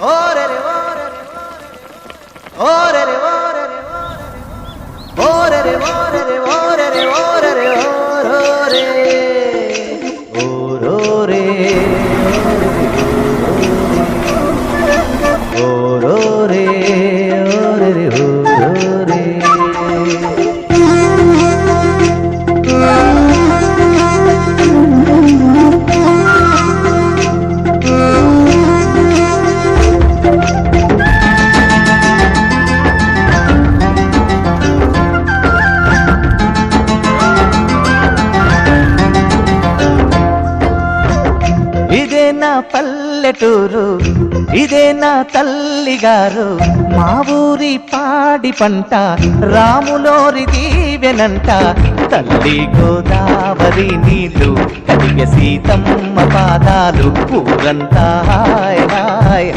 ఓరే రే ఓరే రే ఓరే రే ఓరే రే ఓరే రే ఓరే రే ఓరే రే ఓరే ఓరోరే ఓరోరే ఓరే రే ఓరోరే ఇదే నా పల్లెటూరు, ఇదే నా తల్లిగారు, మా ఊరి పాడి పంట రాములోరి దీవెనంట. తల్లి గోదావరి నీళ్ళు కడిగ సీతమ్మ పాదాలు ఊరంతా హాయ్ హాయ్